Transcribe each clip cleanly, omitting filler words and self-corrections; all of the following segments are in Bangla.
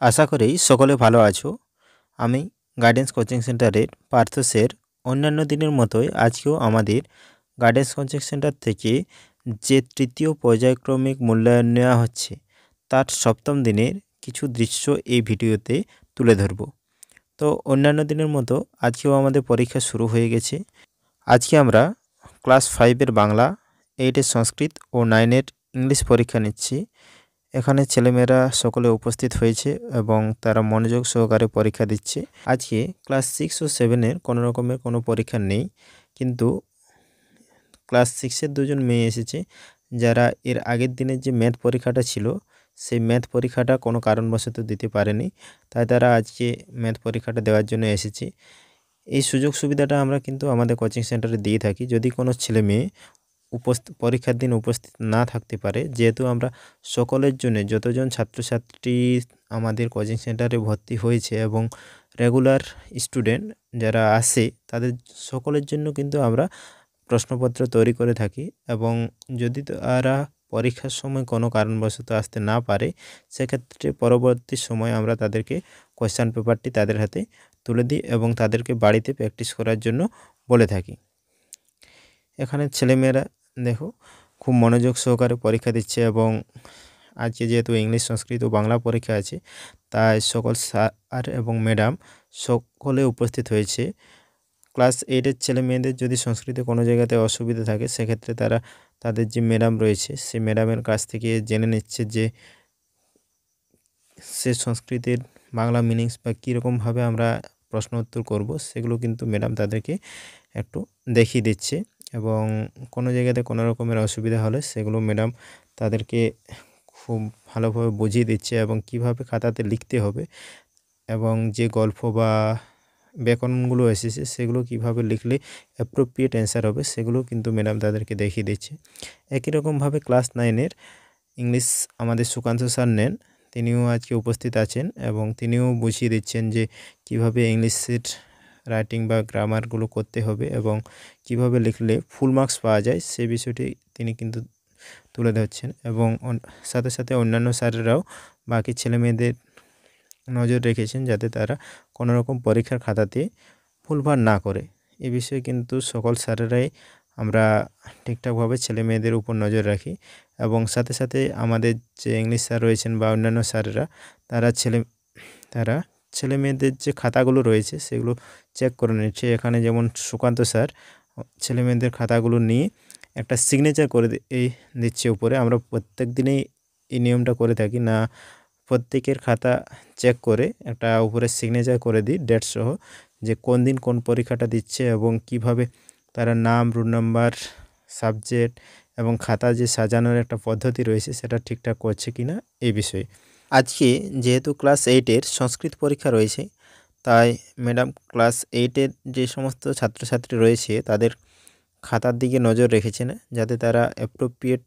আশা করি সকলে ভালো আছো। আমি গাইডেন্স কোচিং সেন্টারের পার্থ স্যার। অন্যান্য দিনের মতোই আজকেও আমাদের গাইডেন্স কোচিং সেন্টার থেকে যে তৃতীয় পর্যায়ক্রমিক মূল্যায়ন নেওয়া হচ্ছে তার সপ্তম দিনের কিছু দৃশ্য এই ভিডিওতে তুলে ধরব। তো অন্যান্য দিনের মতো আজকেও আমাদের পরীক্ষা শুরু হয়ে গেছে। আজকে আমরা ক্লাস 5-এর বাংলা, 8-এর সংস্কৃত ও 9-এর ইংলিশ পরীক্ষা নিচ্ছি। এখানে ছেলেমেয়েরা সকলে উপস্থিত হয়েছে এবং তারা মনোযোগ সহকারে পরীক্ষা দিচ্ছে। আজকে ক্লাস 6 ও 7-এর কোনো রকমের কোনো পরীক্ষা নেই, কিন্তু ক্লাস 6-এর দুজন মেয়ে এসেছে যারা এর আগের দিনের যে ম্যাথ পরীক্ষাটা ছিল সেই ম্যাথ পরীক্ষাটা কোনো কারণবশত দিতে পারেনি, তাই তারা আজকে ম্যাথ পরীক্ষাটা দেওয়ার জন্য এসেছে। এই সুযোগ সুবিধাটা আমরা কিন্তু আমাদের কোচিং সেন্টারে দিয়ে থাকি। যদি কোনো ছেলে মেয়ে পরীক্ষার দিন উপস্থিত না থাকতে পারে, যেহেতু আমরা সকলের জন্য যতজন ছাত্রছাত্রী আমাদের কোচিং সেন্টারে ভর্তি হয়েছে এবং রেগুলার স্টুডেন্ট যারা আসে তাদের সকলের জন্য কিন্তু আমরা প্রশ্নপত্র তৈরি করে থাকি, এবং যদি তারা পরীক্ষার সময় কোনো কারণবশত আসতে না পারে সেক্ষেত্রে পরবর্তী সময় আমরা তাদেরকে কোয়েশ্চেন পেপারটি তাদের হাতে তুলে দিই এবং তাদেরকে বাড়িতে প্র্যাকটিস করার জন্য বলে থাকি। এখানে ছেলেমেয়েরা দেখো খুব মনোযোগ সহকারে পরীক্ষা দিচ্ছে, এবং আজকে যেহেতু ইংলিশ, সংস্কৃত ও বাংলা পরীক্ষা আছে তাই সকল স্যার এবং ম্যাডাম সকলে উপস্থিত হয়েছে। ক্লাস 8-এর ছেলে মেয়েদের যদি সংস্কৃতে কোনো জায়গাতে অসুবিধা থাকে সেক্ষেত্রে তারা তাদের যে ম্যাডাম রয়েছে সেই ম্যাডামের কাছ থেকে জেনে নিচ্ছে যে সে সংস্কৃতের বাংলা মিনিংস বা কীরকমভাবে আমরা প্রশ্ন উত্তর করব সেগুলো কিন্তু ম্যাডাম তাদেরকে একটু দেখিয়ে দিচ্ছে, এবং কোনো জায়গাতে কোনো রকমের অসুবিধা হলে সেগুলো ম্যাডাম তাদেরকে খুব ভালোভাবে বুঝিয়ে দিচ্ছে এবং কিভাবে খাতাতে লিখতে হবে, এবং যে গল্প বা ব্যাকরণগুলো এসেছে সেগুলো কিভাবে লিখলে অ্যাপ্রোপ্রিয়েট অ্যান্সার হবে সেগুলো কিন্তু ম্যাডাম তাদেরকে দেখিয়ে দিচ্ছে। একই রকমভাবে ক্লাস 9-এর ইংলিশ আমাদের সুকান্ত স্যার নেন, তিনিও আজকে উপস্থিত আছেন এবং তিনিও বুঝিয়ে দিচ্ছেন যে কিভাবে ইংলিশের রাইটিং বা গ্রামারগুলো করতে হবে এবং কিভাবে লিখলে ফুল মার্কস পাওয়া যায় সে বিষয়টি তিনি কিন্তু তুলে ধরছেন, এবং সাথে সাথে অন্যান্য স্যারেরাও বাকি ছেলেমেয়েদের নজর রেখেছেন যাতে তারা কোনো রকম পরীক্ষার খাতাতে ভুলভাল না করে। এ বিষয়ে কিন্তু সকল স্যারেরাই আমরা ঠিকঠাকভাবে ছেলে মেয়েদের উপর নজর রাখি, এবং সাথে সাথে আমাদের যে ইংলিশ স্যার রয়েছেন বা অন্যান্য স্যারেরা তারা ছেলে মেয়েদের যে খাতাগুলো রয়েছে সেগুলো চেক করে নিচ্ছে। এখানে যেমন সুকান্ত স্যার ছেলে মেয়েদের খাতাগুলো নিয়ে একটা সিগনেচার করে দিচ্ছে উপরে। আমরা প্রত্যেক দিনেই এই নিয়মটা করে থাকি, না প্রত্যেকের খাতা চেক করে একটা উপরে সিগনেচার করে দিই ডেট সহ, যে কোন দিন কোন পরীক্ষাটা দিচ্ছে এবং কিভাবে তারা নাম, রোল নাম্বার, সাবজেক্ট এবং খাতা যে সাজানোর একটা পদ্ধতি রয়েছে সেটা ঠিকঠাক করছে কি না এই বিষয়ে। আজকে যেহেতু ক্লাস 8-এর সংস্কৃত পরীক্ষা রয়েছে তাই ম্যাডাম ক্লাস 8-এর যে সমস্ত ছাত্রছাত্রী রয়েছে তাদের খাতার দিকে নজর রেখেছেন যাতে তারা অ্যাপ্রোপ্রিয়েট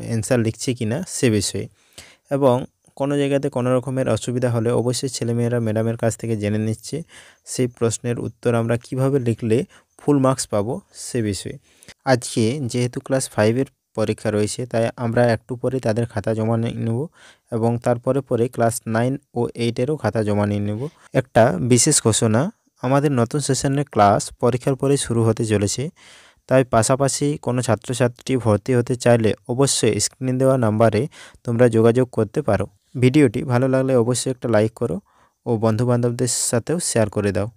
অ্যান্সার লিখছে কি না সে বিষয়ে, এবং কোনো জায়গাতে কোনো রকমের অসুবিধা হলে অবশ্যই ছেলেমেয়েরা ম্যাডামের কাছ থেকে জেনে নিচ্ছে সেই প্রশ্নের উত্তর আমরা কিভাবে লিখলে ফুল মার্কস পাবো সে বিষয়ে। আজকে যেহেতু ক্লাস 5-এর পরীক্ষা রয়েছে তাই আমরা একটু পরে তাদের খাতা জমা নেব এবং তারপরে ক্লাস 9 ও 8-এরও খাতা জমা নিয়ে নেব। একটা বিশেষ ঘোষণা, আমাদের নতুন সেশনের ক্লাস পরীক্ষার পরে শুরু হতে চলেছে, তাই পাশাপাশি কোনো ছাত্রছাত্রী ভর্তি হতে চাইলে অবশ্যই স্ক্রিনে দেওয়া নাম্বারে তোমরা যোগাযোগ করতে পারো। ভিডিওটি ভালো লাগলে অবশ্যই একটা লাইক করো ও বন্ধুবান্ধবদের সাথেও শেয়ার করে দাও।